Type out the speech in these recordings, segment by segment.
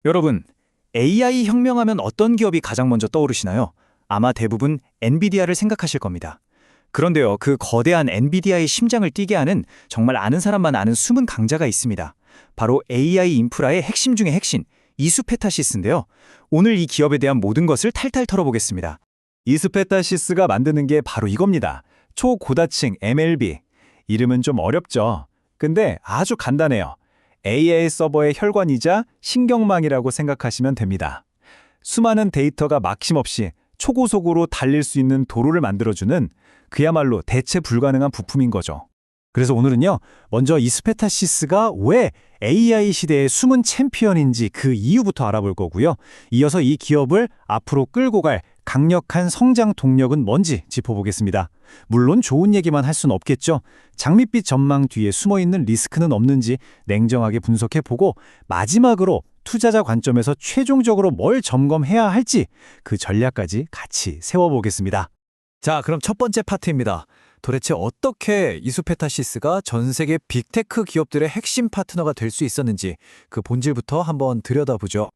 여러분, AI 혁명하면 어떤 기업이 가장 먼저 떠오르시나요? 아마 대부분 엔비디아를 생각하실 겁니다. 그런데요, 그 거대한 엔비디아의 심장을 뛰게 하는 정말 아는 사람만 아는 숨은 강자가 있습니다. 바로 AI 인프라의 핵심 중의 핵심, 이수페타시스인데요. 오늘 이 기업에 대한 모든 것을 탈탈 털어보겠습니다. 이스페타시스가 만드는 게 바로 이겁니다. 초고다층 MLB. 이름은 좀 어렵죠. 근데 아주 간단해요. AI 서버의 혈관이자 신경망이라고 생각하시면 됩니다. 수많은 데이터가 막힘없이 초고속으로 달릴 수 있는 도로를 만들어주는 그야말로 대체 불가능한 부품인 거죠. 그래서 오늘은요, 먼저 이스페타시스가 왜 AI 시대의 숨은 챔피언인지 그 이유부터 알아볼 거고요. 이어서 이 기업을 앞으로 끌고 갈 강력한 성장 동력은 뭔지 짚어보겠습니다. 물론 좋은 얘기만 할 수는 없겠죠. 장밋빛 전망 뒤에 숨어있는 리스크는 없는지 냉정하게 분석해보고 마지막으로 투자자 관점에서 최종적으로 뭘 점검해야 할지 그 전략까지 같이 세워보겠습니다. 자, 그럼 첫 번째 파트입니다. 도대체 어떻게 이수페타시스가 전 세계 빅테크 기업들의 핵심 파트너가 될 수 있었는지 그 본질부터 한번 들여다보죠.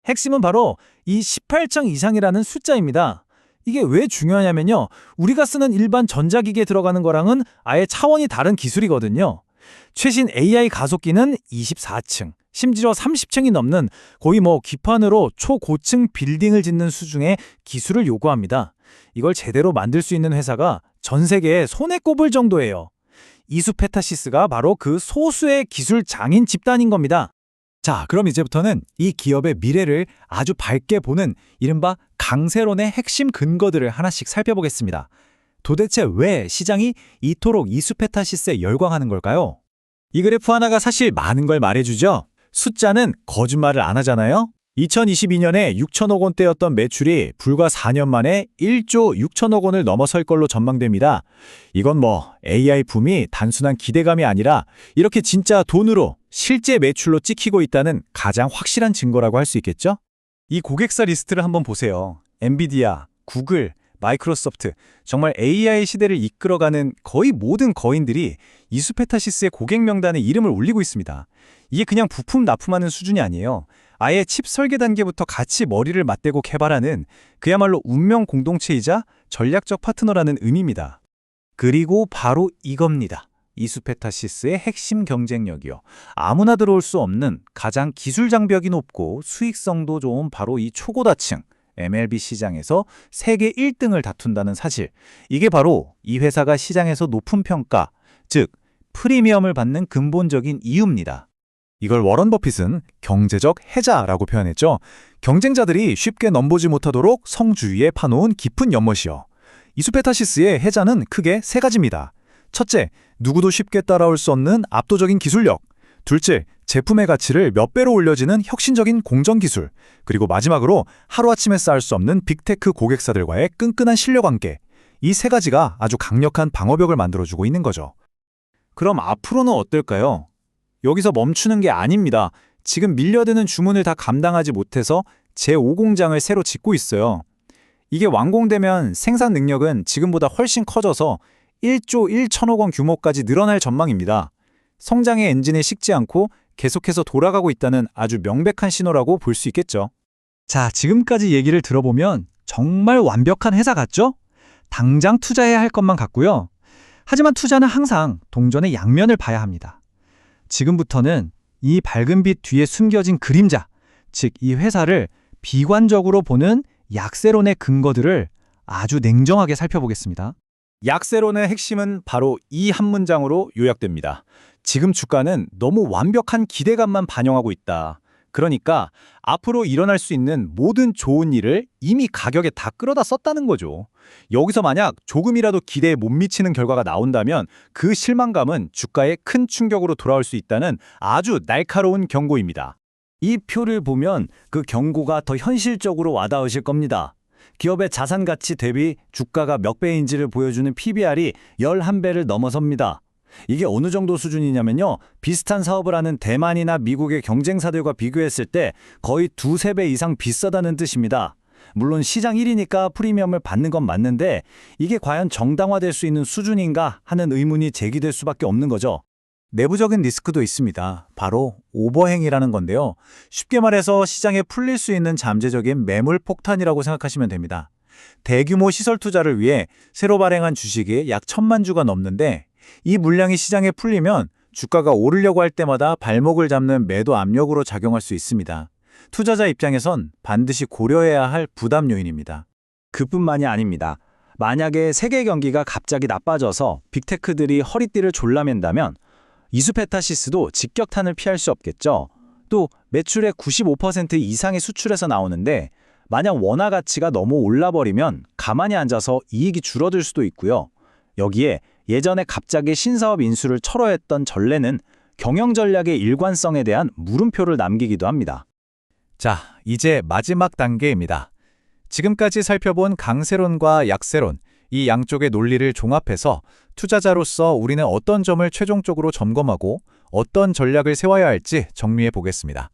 핵심은 바로 이 18층 이상이라는 숫자입니다. 이게 왜 중요하냐면요. 우리가 쓰는 일반 전자기기에 들어가는 거랑은 아예 차원이 다른 기술이거든요. 최신 AI 가속기는 24층, 심지어 30층이 넘는 거의 기판으로 초고층 빌딩을 짓는 수준의 기술을 요구합니다. 이걸 제대로 만들 수 있는 회사가 전 세계에 손에 꼽을 정도예요. 이수페타시스가 바로 그 소수의 기술 장인 집단인 겁니다. 자, 그럼 이제부터는 이 기업의 미래를 아주 밝게 보는 이른바 강세론의 핵심 근거들을 하나씩 살펴보겠습니다. 도대체 왜 시장이 이토록 이수페타시스에 열광하는 걸까요? 이 그래프 하나가 사실 많은 걸 말해주죠. 숫자는 거짓말을 안 하잖아요. 2022년에 6천억 원대였던 매출이 불과 4년 만에 1조 6천억 원을 넘어설 걸로 전망됩니다. 이건 AI 붐이 단순한 기대감이 아니라 이렇게 진짜 돈으로 실제 매출로 찍히고 있다는 가장 확실한 증거라고 할 수 있겠죠? 이 고객사 리스트를 한번 보세요. 엔비디아, 구글, 마이크로소프트, 정말 AI 시대를 이끌어가는 거의 모든 거인들이 이수페타시스의 고객 명단에 이름을 올리고 있습니다. 이게 그냥 부품 납품하는 수준이 아니에요. 아예 칩 설계 단계부터 같이 머리를 맞대고 개발하는 그야말로 운명 공동체이자 전략적 파트너라는 의미입니다. 그리고 바로 이겁니다. 이수페타시스의 핵심 경쟁력이요. 아무나 들어올 수 없는 가장 기술 장벽이 높고 수익성도 좋은 바로 이 초고다층 MLB 시장에서 세계 1등을 다툰다는 사실. 이게 바로 이 회사가 시장에서 높은 평가, 즉 프리미엄을 받는 근본적인 이유입니다. 이걸 워런 버핏은 경제적 해자라고 표현했죠. 경쟁자들이 쉽게 넘보지 못하도록 성주위에 파놓은 깊은 연못이요. 이수페타시스의 해자는 크게 세 가지입니다. 첫째, 누구도 쉽게 따라올 수 없는 압도적인 기술력. 둘째, 제품의 가치를 몇 배로 올려지는 혁신적인 공정기술. 그리고 마지막으로 하루아침에 쌓을 수 없는 빅테크 고객사들과의 끈끈한 신뢰관계. 이 세 가지가 아주 강력한 방어벽을 만들어주고 있는 거죠. 그럼 앞으로는 어떨까요? 여기서 멈추는 게 아닙니다. 지금 밀려드는 주문을 다 감당하지 못해서 제5공장을 새로 짓고 있어요. 이게 완공되면 생산 능력은 지금보다 훨씬 커져서 1조 1천억 원 규모까지 늘어날 전망입니다. 성장의 엔진에 식지 않고 계속해서 돌아가고 있다는 아주 명백한 신호라고 볼 수 있겠죠. 자, 지금까지 얘기를 들어보면 정말 완벽한 회사 같죠? 당장 투자해야 할 것만 같고요. 하지만 투자는 항상 동전의 양면을 봐야 합니다. 지금부터는 이 밝은 빛 뒤에 숨겨진 그림자, 즉 이 회사를 비관적으로 보는 약세론의 근거들을 아주 냉정하게 살펴보겠습니다. 약세론의 핵심은 바로 이 한 문장으로 요약됩니다. 지금 주가는 너무 완벽한 기대감만 반영하고 있다. 그러니까 앞으로 일어날 수 있는 모든 좋은 일을 이미 가격에 다 끌어다 썼다는 거죠. 여기서 만약 조금이라도 기대에 못 미치는 결과가 나온다면 그 실망감은 주가에 큰 충격으로 돌아올 수 있다는 아주 날카로운 경고입니다. 이 표를 보면 그 경고가 더 현실적으로 와닿으실 겁니다. 기업의 자산 가치 대비 주가가 몇 배인지를 보여주는 PBR이 11배를 넘어섭니다. 이게 어느 정도 수준이냐면요. 비슷한 사업을 하는 대만이나 미국의 경쟁사들과 비교했을 때 거의 두세 배 이상 비싸다는 뜻입니다. 물론 시장 1위니까 프리미엄을 받는 건 맞는데 이게 과연 정당화될 수 있는 수준인가 하는 의문이 제기될 수밖에 없는 거죠. 내부적인 리스크도 있습니다. 바로 오버행이라는 건데요. 쉽게 말해서 시장에 풀릴 수 있는 잠재적인 매물 폭탄이라고 생각하시면 됩니다. 대규모 시설 투자를 위해 새로 발행한 주식이 약 1,000만 주가 넘는데 이 물량이 시장에 풀리면 주가가 오르려고 할 때마다 발목을 잡는 매도 압력으로 작용할 수 있습니다. 투자자 입장에선 반드시 고려해야 할 부담 요인입니다. 그뿐만이 아닙니다. 만약에 세계 경기가 갑자기 나빠져서 빅테크들이 허리띠를 졸라맨다면 이수페타시스도 직격탄을 피할 수 없겠죠. 또 매출의 95% 이상이 수출에서 나오는데 만약 원화 가치가 너무 올라버리면 가만히 앉아서 이익이 줄어들 수도 있고요. 여기에 예전에 갑자기 신사업 인수를 철회했던 전례는 경영 전략의 일관성에 대한 물음표를 남기기도 합니다. 자, 이제 마지막 단계입니다. 지금까지 살펴본 강세론과 약세론, 이 양쪽의 논리를 종합해서 투자자로서 우리는 어떤 점을 최종적으로 점검하고 어떤 전략을 세워야 할지 정리해 보겠습니다.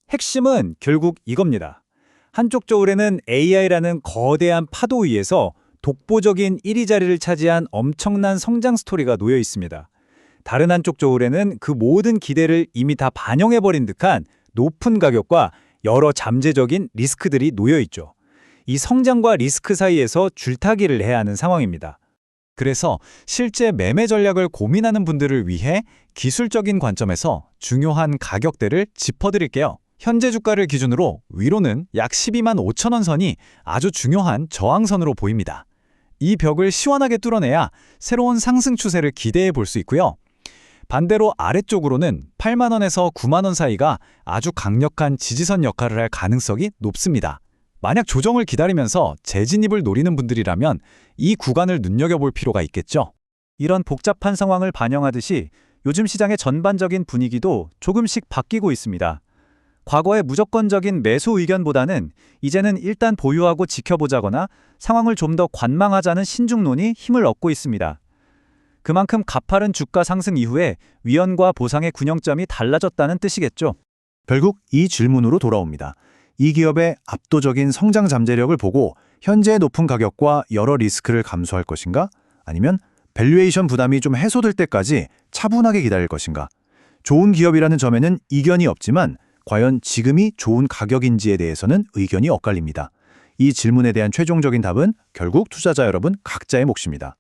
핵심은 결국 이겁니다. 한쪽 저울에는 AI라는 거대한 파도 위에서 독보적인 1위 자리를 차지한 엄청난 성장 스토리가 놓여 있습니다. 다른 한쪽 저울에는 그 모든 기대를 이미 다 반영해버린 듯한 높은 가격과 여러 잠재적인 리스크들이 놓여 있죠. 이 성장과 리스크 사이에서 줄타기를 해야 하는 상황입니다. 그래서 실제 매매 전략을 고민하는 분들을 위해 기술적인 관점에서 중요한 가격대를 짚어드릴게요. 현재 주가를 기준으로 위로는 약 12만 5천 원 선이 아주 중요한 저항선으로 보입니다. 이 벽을 시원하게 뚫어내야 새로운 상승 추세를 기대해 볼 수 있고요. 반대로 아래쪽으로는 8만 원에서 9만 원 사이가 아주 강력한 지지선 역할을 할 가능성이 높습니다. 만약 조정을 기다리면서 재진입을 노리는 분들이라면 이 구간을 눈여겨볼 필요가 있겠죠. 이런 복잡한 상황을 반영하듯이 요즘 시장의 전반적인 분위기도 조금씩 바뀌고 있습니다. 과거의 무조건적인 매수 의견보다는 이제는 일단 보유하고 지켜보자거나 상황을 좀 더 관망하자는 신중론이 힘을 얻고 있습니다. 그만큼 가파른 주가 상승 이후에 위험과 보상의 균형점이 달라졌다는 뜻이겠죠. 결국 이 질문으로 돌아옵니다. 이 기업의 압도적인 성장 잠재력을 보고 현재의 높은 가격과 여러 리스크를 감수할 것인가? 아니면 밸류에이션 부담이 좀 해소될 때까지 차분하게 기다릴 것인가? 좋은 기업이라는 점에는 이견이 없지만 과연 지금이 좋은 가격인지에 대해서는 의견이 엇갈립니다. 이 질문에 대한 최종적인 답은 결국 투자자 여러분 각자의 몫입니다.